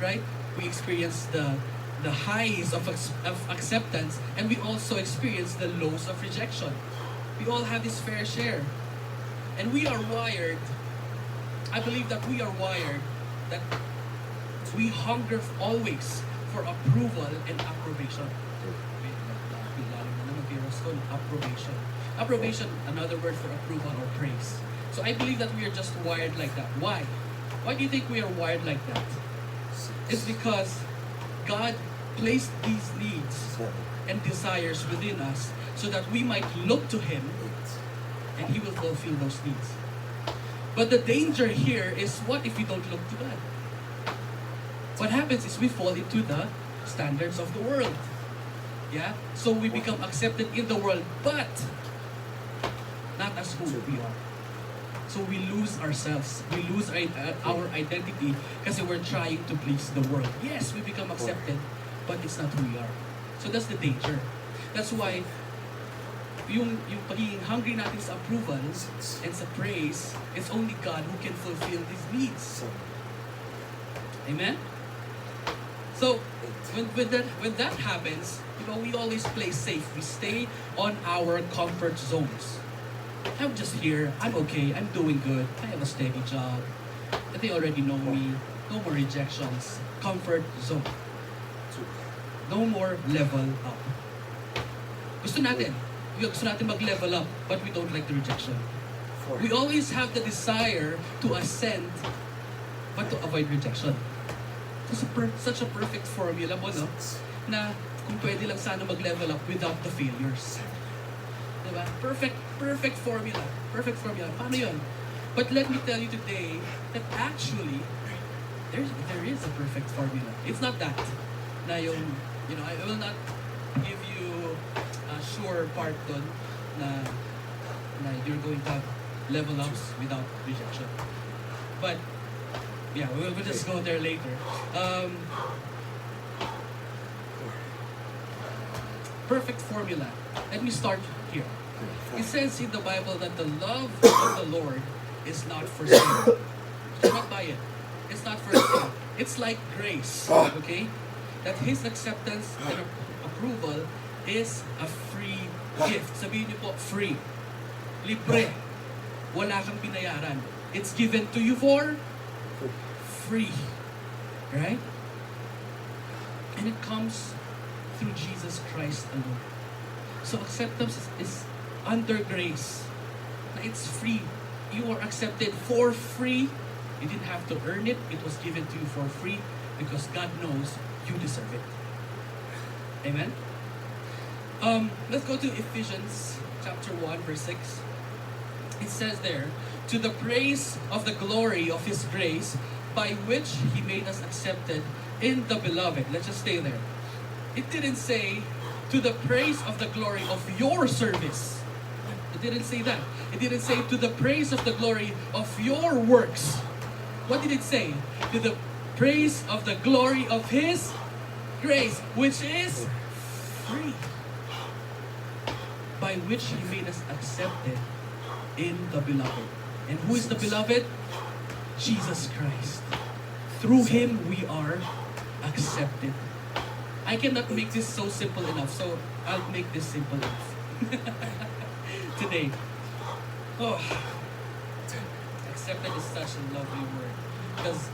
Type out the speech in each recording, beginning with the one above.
right? We experience the highs of acceptance, and we also experience the lows of rejection. We all have this fair share. And we are wired, I believe that we are wired, that we hunger always for approval and approbation. Approbation. Approbation, another word for approval or praise. So I believe that we are just wired like that. Why? Why do you think we are wired like that? It's because God placed these needs and desires within us so that we might look to Him and He will fulfill those needs. But the danger here is, what if we don't look to God? What happens is we fall into the standards of the world. Yeah? So we become accepted in the world, but not as who we are. So we lose ourselves. We lose our identity because we're trying to please the world. Yes, we become accepted, but it's not who we are. So that's the danger. That's why yung pagiging hungry natin sa approval and sa praise, it's only God who can fulfill these needs. Amen? So, when that happens, we always play safe. We stay on our comfort zones. I'm just here. I'm okay. I'm doing good. I have a steady job. And they already know me. No more rejections. Comfort zone. No more level up. Gusto natin mag-level up, but we don't like the rejection. We always have the desire to ascend, but to avoid rejection. Such a perfect formula mo, no? Na kung pwede lang sana mag-level up without the failures. Diba? Perfect formula. Perfect formula. Paano yun? But let me tell you today that actually, there is a perfect formula. It's not that. Na yung, I will not give you a sure part dun na you're going to have level ups without rejection. But, yeah, we'll just go there later. Perfect formula. Let me start here. It says in the Bible that the love of the Lord is not for sale. Do not buy it. It's not for sale. It's like grace. Okay? That His acceptance and approval is a free gift. Sabihin niyo po, free. Libre. Wala kang binayaran. It's given to you for free. Right? And it comes through Jesus Christ alone. So acceptance is under grace. It's free. You are accepted for free. You didn't have to earn it. It was given to you for free because God knows you deserve it. Amen? Let's go to Ephesians chapter 1 verse 6. It says there, to the praise of the glory of His grace, by which He made us accepted in the Beloved. Let's just stay there. It didn't say, to the praise of the glory of your service. It didn't say that. It didn't say, to the praise of the glory of your works. What did it say? To the praise of the glory of His grace, which is free, by which He made us accepted in the Beloved. And who is the Beloved? Jesus Christ. Through Him we are accepted. I cannot make this so simple enough, so I'll make this simple enough. Today. Oh, accepted is such a lovely word. Because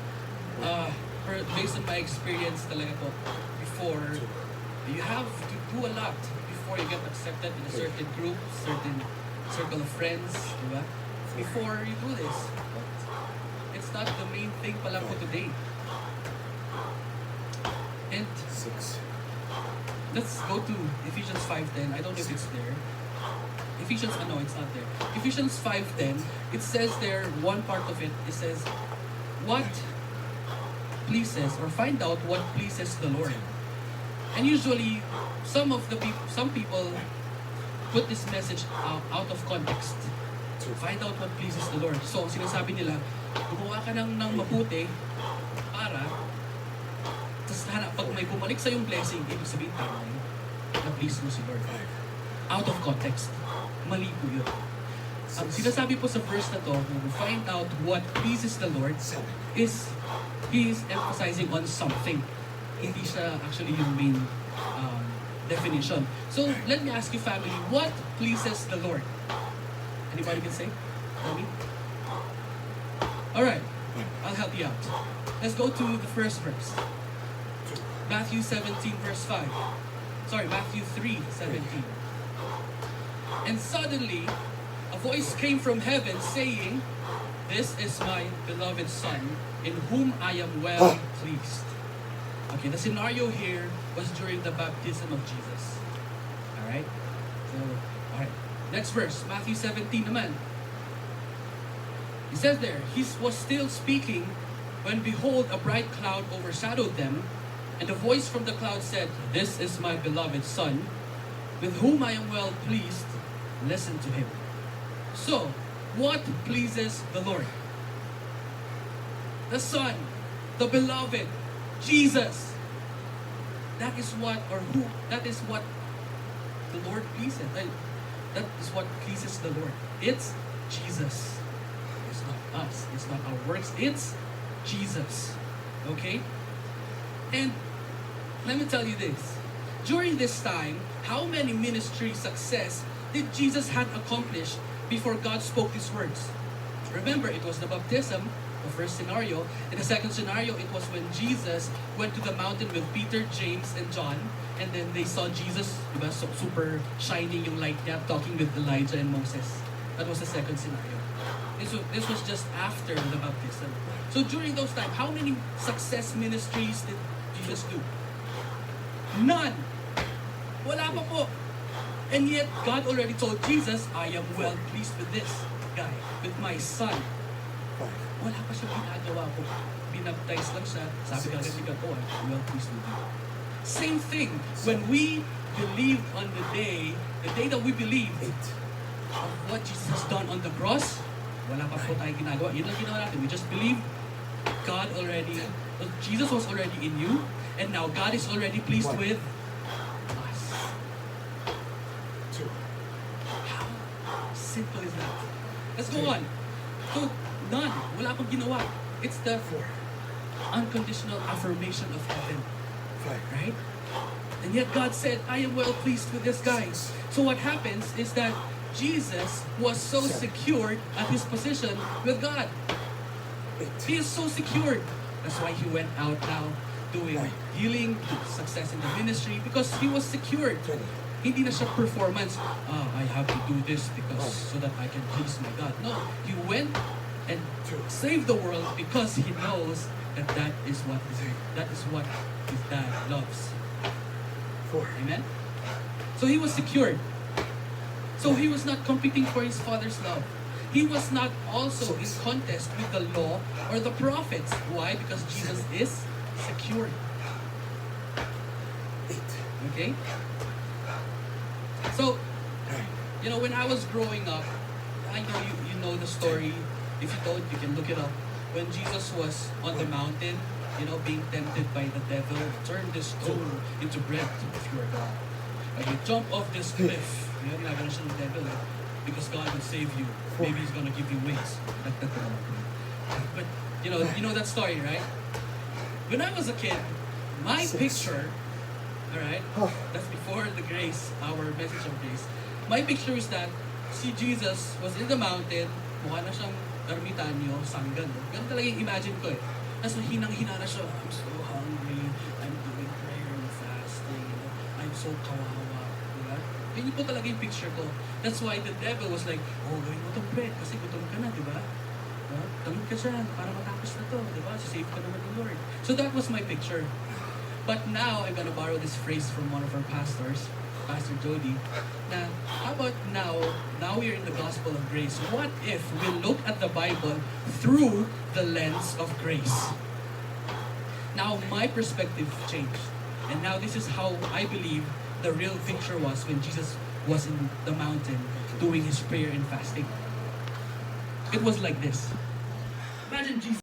based on my experience talaga po, before, you have to do a lot before you get accepted in a certain group, certain circle of friends, diba? Before you do this. But it's not the main thing pala po today. And let's go to Ephesians 5:10. I don't know if it's there. No, it's not there. Ephesians 5:10, it says there, one part of it says, what pleases, or find out what pleases the Lord. And usually, some people put this message out of context. To find out what pleases the Lord. So, sinasabi nila, gumawa ka ng mabuti para pag may bumalik sa yung blessing, ibig sabihin tama yun. Na-please mo si Lord. Out of context. Mali po yun. Ang sinasabi po sa verse na to, find out what pleases the Lord, is He's emphasizing on something. Hindi siya actually yung main definition. So, let me ask you, family, what pleases the Lord? Anybody can say? Tell me? Alright, I'll help you out. Let's go to the first verse. Matthew 17, verse 5. Sorry, Matthew 3, 17. And suddenly, a voice came from heaven saying, "This is my beloved Son, in whom I am well pleased." Okay, the scenario here was during the baptism of Jesus. Alright? So, alright. Next verse, Matthew 17 naman. He says there, he was still speaking when behold a bright cloud overshadowed them, and a voice from the cloud said, "This is my beloved Son, with whom I am well pleased. Listen to him." So, what pleases the Lord? The Son, the beloved, Jesus. That is what the Lord pleases. That is what pleases the Lord. It's Jesus. It's not us. It's not our works. It's Jesus. Okay? And let me tell you this. During this time, how many ministry success did Jesus had accomplished before God spoke these words? Remember, it was the baptism, the first scenario. In the second scenario, it was when Jesus went to the mountain with Peter, James, and John, and then they saw Jesus, diba, so super shining yung light niya, talking with Elijah and Moses. That was the second scenario. This was just after the baptism. So during those times, how many success ministries did Jesus do? None. Wala pa po. And yet, God already told Jesus, "I am well pleased with this guy, with my Son." Wala pa siya ginagawa ko. Binaptize lang siya. Sabi ka rin ni God, "Oh, I'm well pleased with you." Same thing. When we believed on the day that we believed of what Jesus has done on the cross, wala pa po tayong ginagawa. Yun lang ginawa natin. We just believed Jesus was already in you, and now God is already pleased with us. How simple is that? Let's go on. So, none. Wala pang ginawa. It's the unconditional affirmation of heaven. Right? And yet God said, "I am well pleased with this guy." So what happens is that Jesus was so secured at his position with God. He is so secured. That's why he went out now doing healing, success in the ministry, because he was secured. Hindi na siya performance. I have to do this because so that I can please my God. No, he went and saved the world because he knows that is what his dad loves. Amen? So he was secured. So he was not competing for his father's love. He was not also in contest with the law or the prophets. Why? Because Jesus is secured. Okay? So, when I was growing up, I know you know the story. If you don't, you can look it up. When Jesus was on the mountain, being tempted by the devil, turn this stone into bread if you are God. You jump off this cliff. Not gonna show the devil because God will save you. Maybe He's gonna give you wings. But you know that story, right? When I was a kid, my picture, alright, that's before the grace, our message of grace. My picture is that si Jesus was in the mountain, mukha na siyang ermitanyo, sanggan. Ganun talaga yung imagine ko eh. Tapos hinang-hina na siya, I'm so hungry, I'm doing prayer and fasting, I'm so kawawa. Diba? Yun po talaga yung picture ko. That's why the devil was like, gawin mo itong bread kasi gutom ka na, diba? Tamid ka siya para matapos na to, diba? Save ka naman ng Lord. So that was my picture. But now, I'm gonna borrow this phrase from one of our pastors, Pastor Jody, na how about now we're in the gospel of grace. What if we look at the Bible through the lens of grace? Now, my perspective changed. And now this is how I believe the real picture was when Jesus was in the mountain doing his prayer and fasting. It was like this. Imagine Jesus